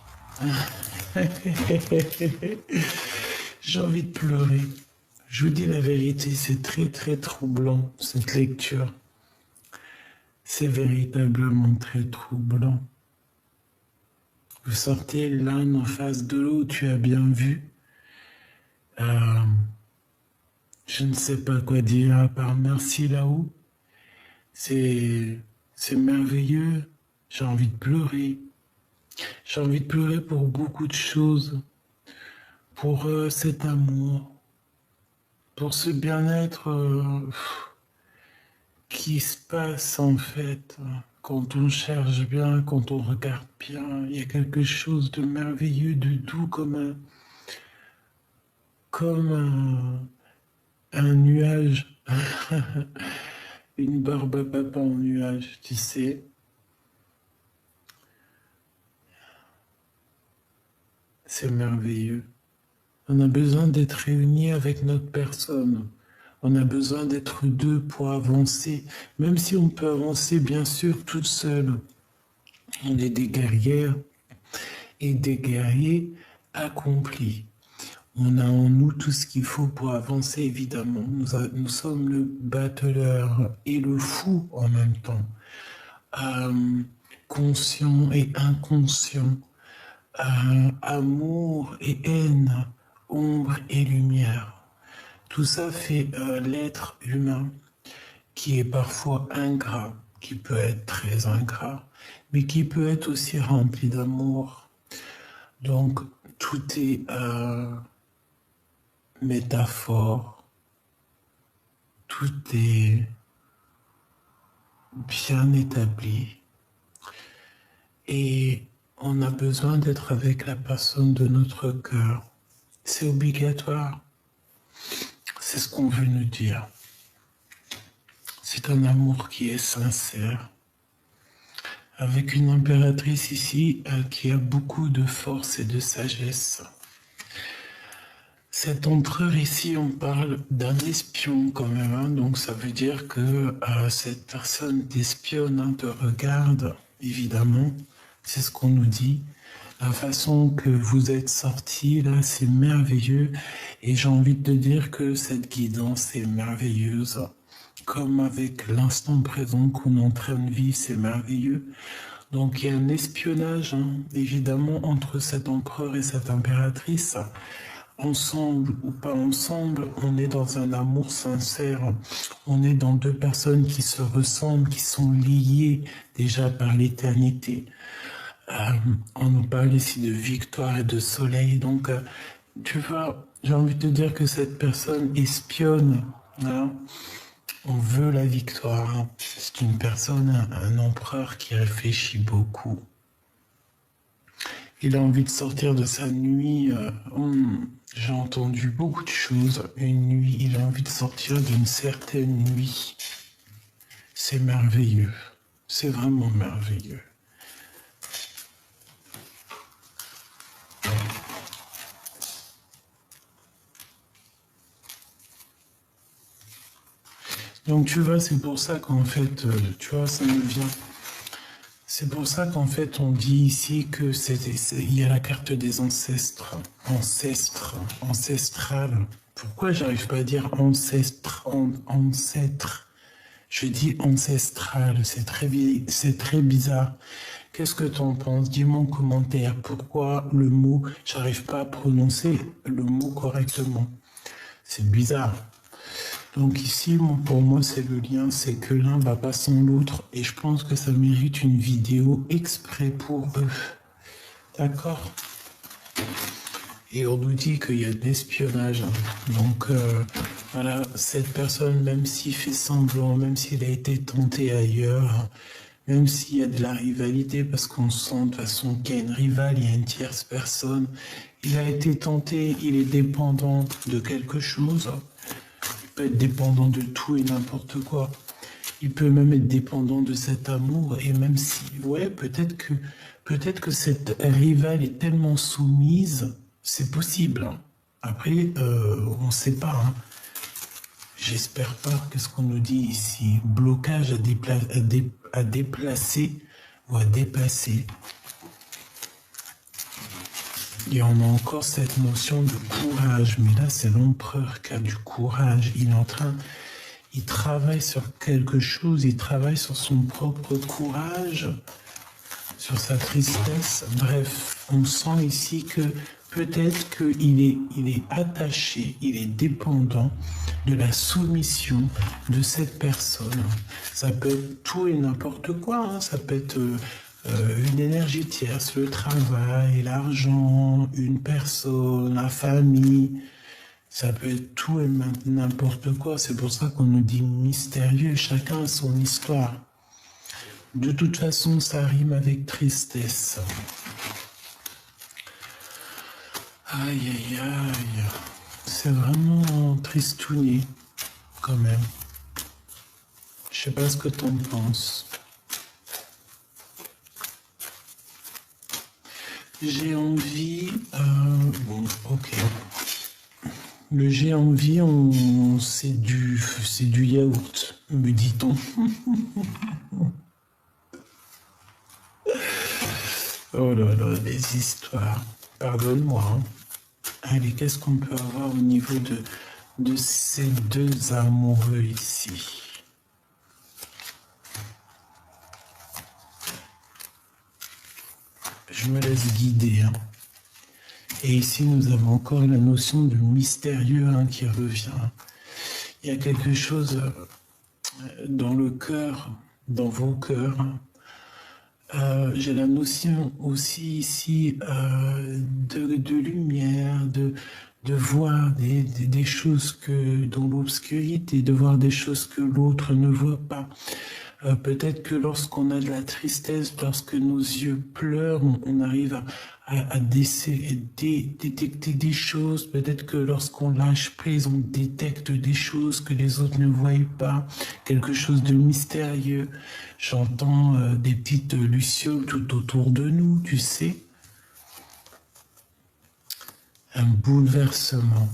J'ai envie de pleurer. Je vous dis la vérité, c'est très très troublant cette lecture. C'est véritablement très troublant. Vous sortez l'un en face de l'autre, tu as bien vu. Euh, je ne sais pas quoi dire à part merci là-haut. C'est, c'est merveilleux. J'ai envie de pleurer. J'ai envie de pleurer pour beaucoup de choses. Pour cet amour. Pour ce bien-être qui se passe en fait. Quand on cherche bien, quand on regarde bien, il y a quelque chose de merveilleux, de doux comme un nuage. Une barbe à papa en nuage, tu sais. C'est merveilleux. On a besoin d'être réunis avec notre personne. On a besoin d'être deux pour avancer. Même si on peut avancer, bien sûr, toute seule. On est des guerrières et des guerriers accomplis. On a en nous tout ce qu'il faut pour avancer, évidemment. Nous sommes le battleur et le fou en même temps. Conscient et inconscient. Amour et haine, ombre et lumière. Tout ça fait l'être humain qui est parfois ingrat, qui peut être très ingrat, mais qui peut être aussi rempli d'amour. Donc tout est métaphore, tout est bien établi. Et on a besoin d'être avec la personne de notre cœur. C'est obligatoire. C'est ce qu'on veut nous dire. C'est un amour qui est sincère. Avec une impératrice ici qui a beaucoup de force et de sagesse. Cet empereur ici, on parle d'un espion quand même. Hein, donc ça veut dire que cette personne t'espionne, hein, te regarde, évidemment. C'est ce qu'on nous dit. La façon que vous êtes sortis, là, c'est merveilleux. Et j'ai envie de te dire que cette guidance est merveilleuse. Comme avec l'instant présent qu'on est en train de vivre, c'est merveilleux. Donc il y a un espionnage, hein, évidemment, entre cet empereur et cette impératrice. Ensemble ou pas ensemble, on est dans un amour sincère. On est dans deux personnes qui se ressemblent, qui sont liées déjà par l'éternité. On nous parle ici de victoire et de soleil. Donc, tu vois, j'ai envie de te dire que cette personne espionne. Hein. On veut la victoire. Hein. C'est une personne, un empereur qui réfléchit beaucoup. Il a envie de sortir de sa nuit. J'ai entendu beaucoup de choses. Une nuit, il a envie de sortir d'une certaine nuit. C'est merveilleux. C'est vraiment merveilleux. Donc tu vois, c'est pour ça qu'en fait, tu vois, ça me vient. C'est pour ça qu'en fait, on dit ici que il y a la carte des ancêtres, ancestrale. Pourquoi j'arrive pas à dire ancêtre? Je dis ancestral, c'est très bizarre. Qu'est-ce que tu en penses? Dis-moi en commentaire. Pourquoi le mot, j'arrive pas à prononcer le mot correctement? C'est bizarre. Donc ici, pour moi, c'est le lien, c'est que l'un va pas sans l'autre. Et je pense que ça mérite une vidéo exprès pour eux. D'accord? Et on nous dit qu'il y a de l'espionnage. Donc voilà, cette personne, même s'il fait semblant, même s'il a été tenté ailleurs, même s'il y a de la rivalité, parce qu'on sent de toute façon qu'il y a une rivale, il y a une tierce personne, il a été tenté, il est dépendant de quelque chose. Il peut être dépendant de tout et n'importe quoi. Il peut même être dépendant de cet amour. Et même si, ouais, peut-être que cette rivale est tellement soumise, c'est possible. Après, on ne sait pas. Hein. J'espère pas. Qu'est-ce qu'on nous dit ici? Blocage à déplacer ou à dépasser. Et on a encore cette notion de courage, mais là c'est l'empereur qui a du courage. Il travaille sur quelque chose, il travaille sur son propre courage, sur sa tristesse. Bref, on sent ici que peut-être qu'il est attaché, il est dépendant de la soumission de cette personne. Ça peut être tout et n'importe quoi, hein. Ça peut être une énergie tierce, le travail, l'argent, une personne, la famille. Ça peut être tout et n'importe quoi. C'est pour ça qu'on nous dit mystérieux. Chacun a son histoire. De toute façon, ça rime avec tristesse. Aïe, aïe, aïe. C'est vraiment tristouné, quand même. Je sais pas ce que t'en penses. J'ai envie... bon, ok. Le j'ai envie, c'est du yaourt, me dit-on. Oh là là, les histoires. Pardonne-moi. Hein. Allez, qu'est-ce qu'on peut avoir au niveau de ces deux amoureux ici? Je me laisse guider. Hein. Et ici, nous avons encore la notion de mystérieux hein, qui revient. Il y a quelque chose dans le cœur, dans vos cœurs. J'ai la notion aussi ici de lumière, de voir des choses que dans l'obscurité, de voir des choses que l'autre ne voit pas. Peut-être que lorsqu'on a de la tristesse, lorsque nos yeux pleurent, on arrive à détecter des choses. Peut-être que lorsqu'on lâche prise, on détecte des choses que les autres ne voient pas. Quelque chose de mystérieux. J'entends des petites lucioles tout autour de nous, tu sais. Un bouleversement.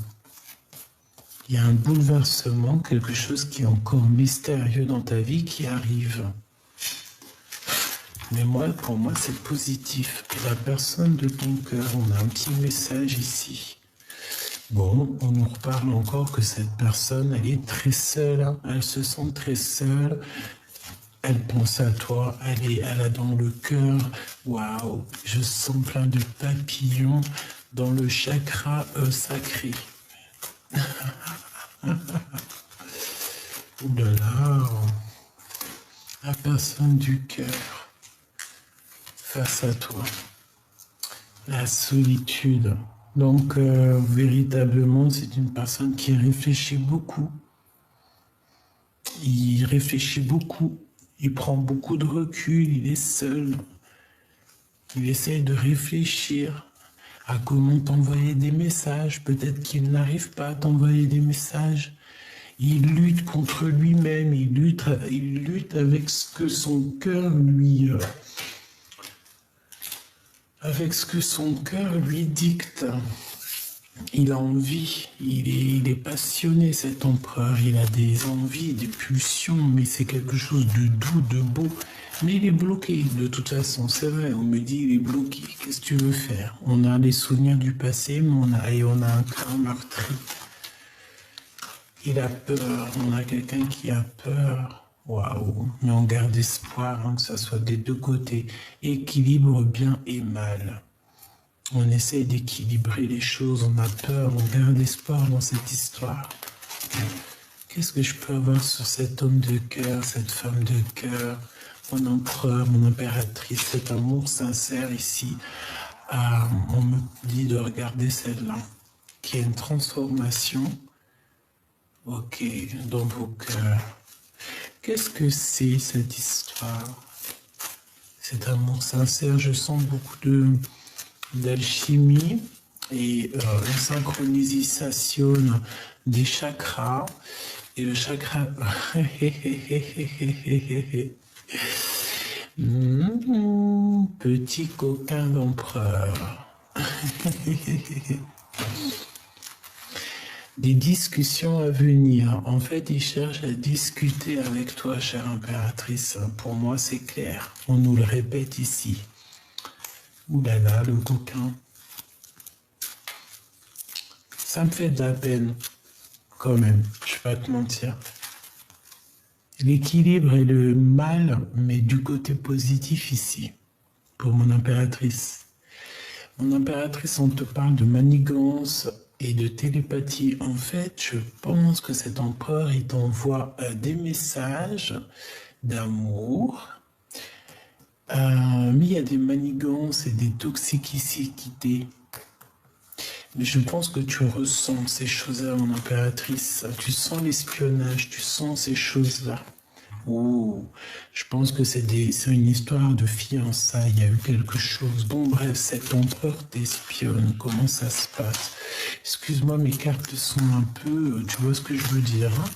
Il y a un bouleversement, quelque chose qui est encore mystérieux dans ta vie qui arrive. Mais moi, pour moi, c'est positif. Et la personne de ton cœur, on a un petit message ici. Bon, on nous reparle encore que cette personne, elle est très seule. Hein. Elle se sent très seule. Elle pense à toi. Elle a dans le cœur. Waouh, je sens plein de papillons dans le chakra sacré. Ouh là là, la personne du cœur face à toi, la solitude. Donc véritablement, c'est une personne qui réfléchit beaucoup. Il réfléchit beaucoup, il prend beaucoup de recul, il est seul. Il essaie de réfléchir à comment t'envoyer des messages. Peut-être qu'il n'arrive pas à t'envoyer des messages. Il lutte contre lui-même, il lutte avec ce que son cœur lui... avec ce que son cœur lui dicte. Il a envie, il est passionné cet empereur, il a des envies, des pulsions, mais c'est quelque chose de doux, de beau. Mais il est bloqué, de toute façon, c'est vrai, on me dit il est bloqué, qu'est-ce que tu veux faire? On a les souvenirs du passé, mais on a un cœur meurtri. Il a peur, on a quelqu'un qui a peur. Waouh, mais on garde espoir, hein, que ça soit des deux côtés. Équilibre bien et mal. On essaie d'équilibrer les choses, on a peur, on garde espoir dans cette histoire. Qu'est-ce que je peux avoir sur cet homme de cœur, cette femme de cœur, mon empereur, mon impératrice, cet amour sincère ici? On me dit de regarder celle-là, qui est une transformation. Ok, dans vos cœurs. Qu'est-ce que c'est cette histoire? Cet amour sincère, je sens beaucoup d'alchimie et une synchronisation des chakras. Et le chakra... petit coquin d'empereur. Des discussions à venir. En fait, il cherche à discuter avec toi, chère impératrice. Pour moi, c'est clair. On nous le répète ici. Ouh là là, le coquin. Ça me fait de la peine, quand même. Je vais pas te mentir. L'équilibre et le mal, mais du côté positif ici. pour mon impératrice. Mon impératrice, on te parle de manigance et de télépathie. En fait, je pense que cet empereur, il t'envoie des messages d'amour. Mais il y a des manigances et des toxicités. Mais je pense que tu ressens ces choses-là, mon impératrice. Tu sens l'espionnage, tu sens ces choses-là. Oh, je pense que c'est une histoire de fiançailles, il y a eu quelque chose. Bon, bref, cet empereur t'espionne, comment ça se passe? Excuse-moi, mes cartes sont un peu... Tu vois ce que je veux dire, hein?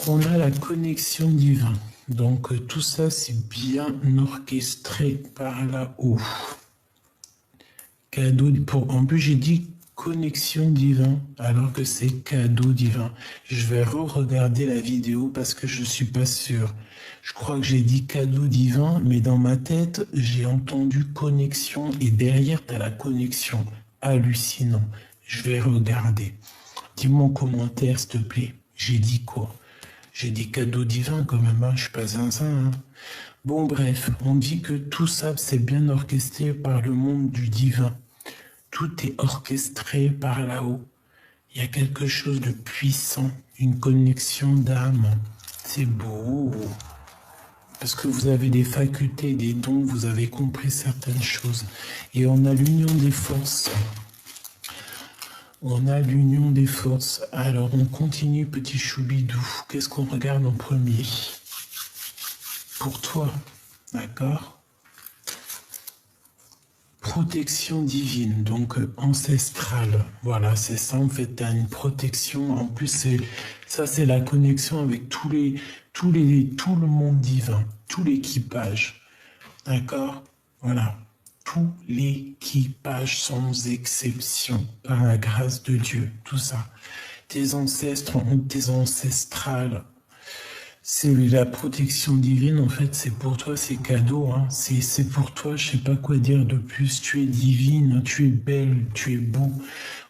On a la connexion divine. Donc, tout ça, c'est bien orchestré par là-haut. Cadeau pour... En plus, j'ai dit connexion divine, alors que c'est cadeau divin. Je vais re-regarder la vidéo parce que je suis pas sûr. Je crois que j'ai dit cadeau divin, mais dans ma tête, j'ai entendu connexion et derrière, tu as la connexion. Hallucinant. Je vais regarder. Dis-moi en commentaire, s'il te plaît. J'ai dit quoi? J'ai dit cadeau divin quand même, hein. Je suis pas zinzin. Hein. Bon, bref, on dit que tout ça, c'est bien orchestré par le monde du divin. Tout est orchestré par là-haut. Il y a quelque chose de puissant, une connexion d'âme. C'est beau. Parce que vous avez des facultés, des dons, vous avez compris certaines choses. Et on a l'union des forces. On a l'union des forces. Alors on continue, petit choubidou. Qu'est-ce qu'on regarde en premier? Pour toi, d'accord? Protection divine, donc ancestrale. Voilà, c'est ça, en fait, tu as une protection. En plus, c'est la connexion avec tout le monde divin, tout l'équipage. D'accord? Voilà. Tout l'équipage sans exception, par la grâce de Dieu, tout ça. Tes ancêtres, tes ancestrales. C'est la protection divine, en fait, c'est pour toi, c'est cadeau, hein. C'est pour toi, je sais pas quoi dire de plus. Tu es divine, tu es belle, tu es beau.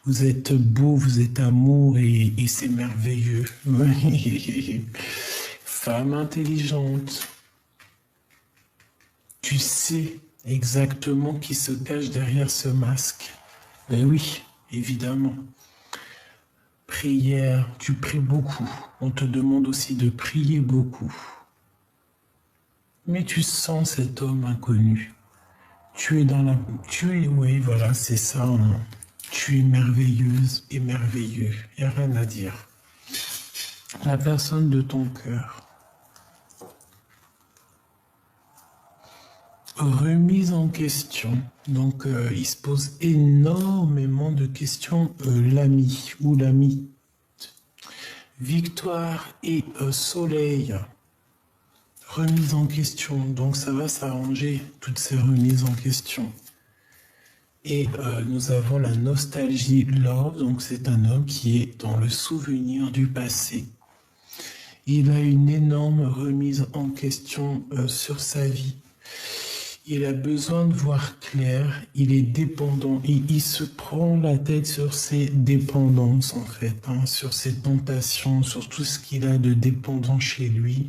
Vous êtes beau, vous êtes amour et c'est merveilleux. Femme intelligente. Tu sais exactement qui se cache derrière ce masque. Ben oui, évidemment. Prière, tu pries beaucoup. On te demande aussi de prier beaucoup. Mais tu sens cet homme inconnu. Tu es dans la... Oui, voilà, c'est ça. Hein. Tu es merveilleuse et merveilleux. Il n'y a rien à dire. La personne de ton cœur. Remise en question. Donc, il se pose énormément de questions, l'ami ou l'ami. Victoire et soleil. Remise en question. Donc, ça va s'arranger, toutes ces remises en question. Et nous avons la nostalgie love. Donc, c'est un homme qui est dans le souvenir du passé. Il a une énorme remise en question sur sa vie. Il a besoin de voir clair, il est dépendant, il se prend la tête sur ses dépendances en fait, hein, sur ses tentations, sur tout ce qu'il a de dépendant chez lui,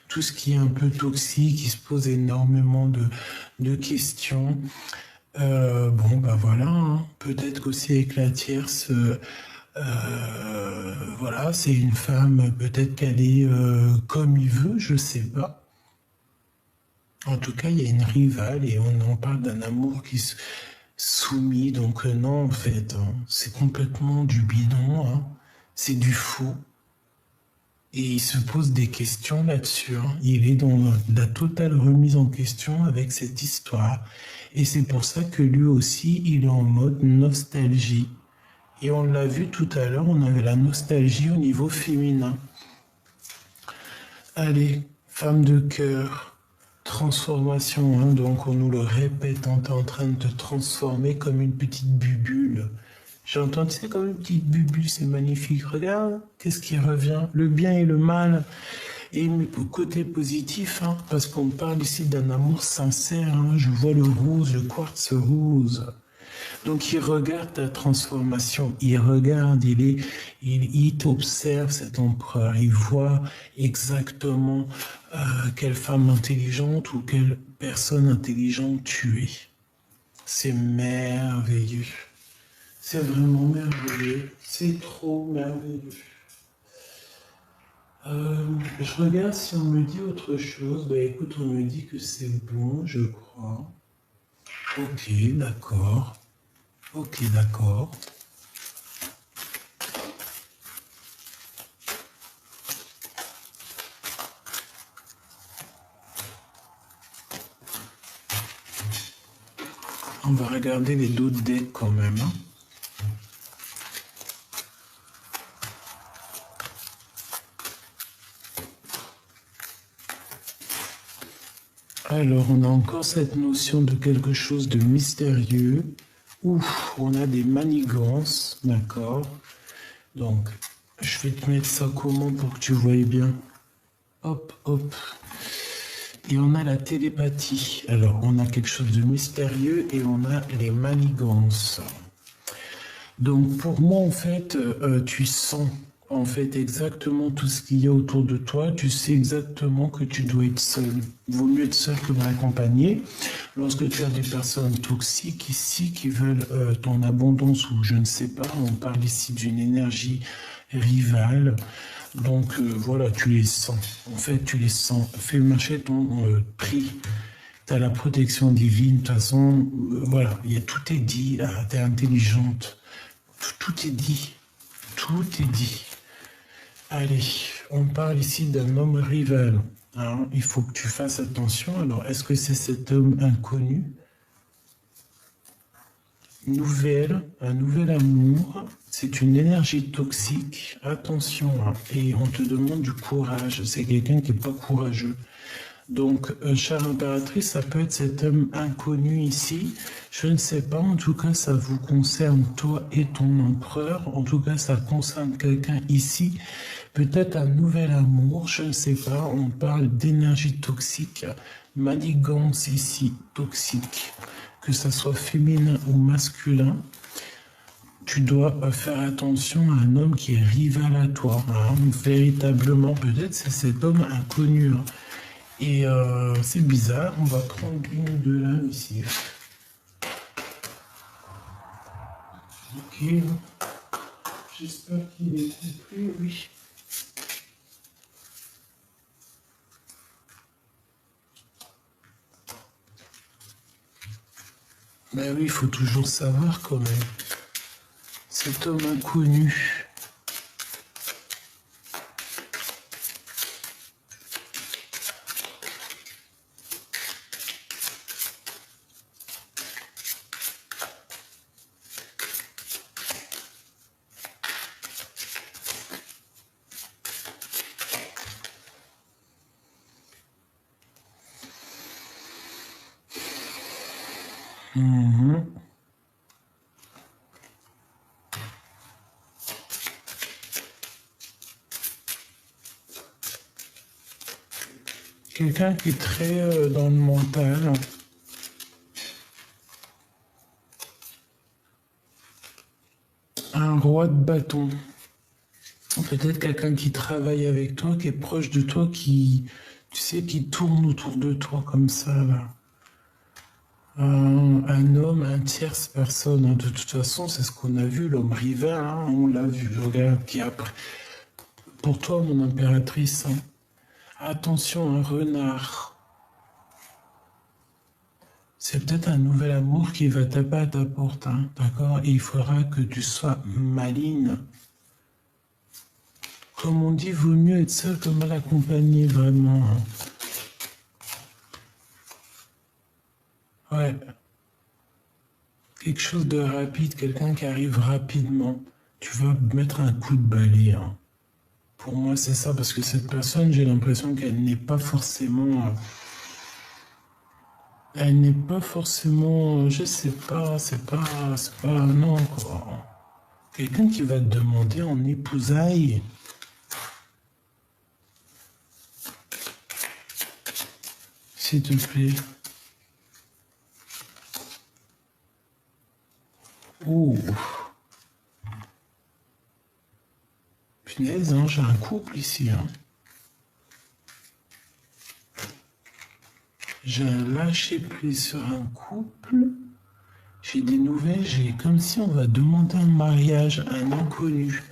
tout ce qui est un peu toxique, il se pose énormément de questions. Bon, bah voilà, hein, peut-être qu'aussi avec la tierce, voilà, c'est une femme, peut-être qu'elle est comme il veut, je sais pas. En tout cas, il y a une rivale et on en parle d'un amour qui se soumis. Donc non, en fait, hein, c'est complètement du bidon. Hein, c'est du faux. Et il se pose des questions là-dessus. Hein. Il est dans la totale remise en question avec cette histoire. Et c'est pour ça que lui aussi, il est en mode nostalgie. Et on l'a vu tout à l'heure, on avait la nostalgie au niveau féminin. Allez, femme de cœur. Transformation, hein, donc on nous le répète, on est en train de te transformer comme une petite bubule. J'entends, tu sais, comme une petite bubule, c'est magnifique. Regarde, qu'est-ce qui revient? Le bien et le mal. Et côté positif, hein, parce qu'on parle ici d'un amour sincère. Hein, je vois le rose, le quartz rose. Donc il regarde ta transformation, il regarde, il t'observe cet empereur, il voit exactement quelle femme intelligente ou quelle personne intelligente tu es. C'est merveilleux. C'est vraiment merveilleux. C'est trop merveilleux. Je regarde si on me dit autre chose. Bah écoute, on me dit que c'est bon, je crois. Ok, d'accord. Ok, d'accord. On va regarder les d'autres decks quand même, hein. Alors, on a encore cette notion de quelque chose de mystérieux. Ouf, on a des manigances, d'accord. Donc, je vais te mettre ça comment pour que tu voyes bien. Hop, hop. Et on a la télépathie. Alors, on a quelque chose de mystérieux et on a les manigances. Donc, pour moi, en fait, tu sens en fait exactement tout ce qu'il y a autour de toi. Tu sais exactement que tu dois être seul. Il vaut mieux être seul que mal accompagné. Lorsque tu as des personnes toxiques ici qui veulent ton abondance ou je ne sais pas, on parle ici d'une énergie rivale. Donc voilà, tu les sens. En fait, tu les sens. Fais marcher ton prix. Tu as la protection divine. De toute façon, voilà, tout est dit. Tu es intelligente. Tout est dit. Tout est dit. Allez, on parle ici d'un homme rival. Hein, il faut que tu fasses attention. Alors, est-ce que c'est cet homme inconnu? Un nouvel amour, c'est une énergie toxique. Attention, hein, et on te demande du courage. C'est quelqu'un qui n'est pas courageux. Donc, chère impératrice, ça peut être cet homme inconnu ici. Je ne sais pas, en tout cas, ça vous concerne, toi et ton empereur. En tout cas, ça concerne quelqu'un ici. Peut-être un nouvel amour, je ne sais pas. On parle d'énergie toxique, manigance ici, toxique. Que ça soit féminin ou masculin, tu dois faire attention à un homme qui est rival à toi. Hein. Véritablement, peut-être c'est cet homme inconnu. Hein. Et c'est bizarre, on va prendre une ou deux lames ici. Ok, j'espère qu'il est compris, oui. Ben oui, il faut toujours savoir quand même. Cet homme inconnu. Mhm. Quelqu'un qui est très dans le mental. Un roi de bâton. Peut-être quelqu'un qui travaille avec toi, qui est proche de toi, qui, tu sais, qui tourne autour de toi comme ça, là. Un homme, un tierce personne. Hein. De toute façon, c'est ce qu'on a vu, l'homme rival, hein, on l'a vu. Regarde, qui après. Pour toi, mon impératrice, hein, attention, un renard. C'est peut-être un nouvel amour qui va taper à ta porte, hein, d'accord? Et il faudra que tu sois maligne. Comme on dit, vaut mieux être seul que mal accompagné, vraiment. Hein. Ouais. Quelque chose de rapide, quelqu'un qui arrive rapidement. Tu vas mettre un coup de balai. Hein. Pour moi, c'est ça, parce que cette personne, j'ai l'impression qu'elle n'est pas forcément... elle n'est pas forcément... je sais pas, c'est pas... non, quoi. Quelqu'un qui va te demander en épousailles. S'il te plaît. Ouh. Punaise, hein, j'ai un couple ici. Hein. J'ai un lâcher prise sur un couple. J'ai des nouvelles, j'ai comme si on va demander un mariage à un inconnu.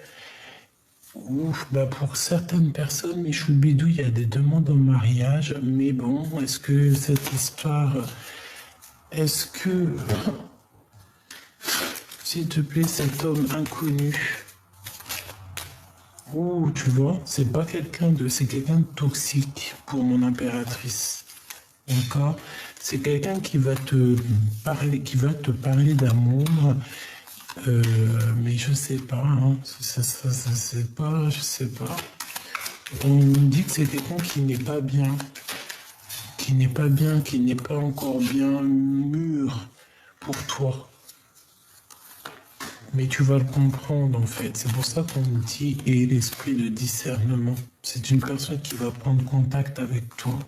Ouf, bah pour certaines personnes, Michou Bidou, il y a des demandes en mariage, mais bon, est-ce que cette histoire, est-ce que, s'il te plaît, cet homme inconnu, ouh, tu vois, c'est pas quelqu'un de, c'est quelqu'un de toxique pour mon impératrice, d'accord? C'est quelqu'un qui va te parler d'amour, mais je sais pas, hein, c'est pas, je sais pas. On me dit que c'est quelqu'un qui n'est pas bien, qui n'est pas encore bien mûr pour toi. Mais tu vas le comprendre en fait. C'est pour ça qu'on me dit et l'esprit de discernement. C'est une personne qui va prendre contact avec toi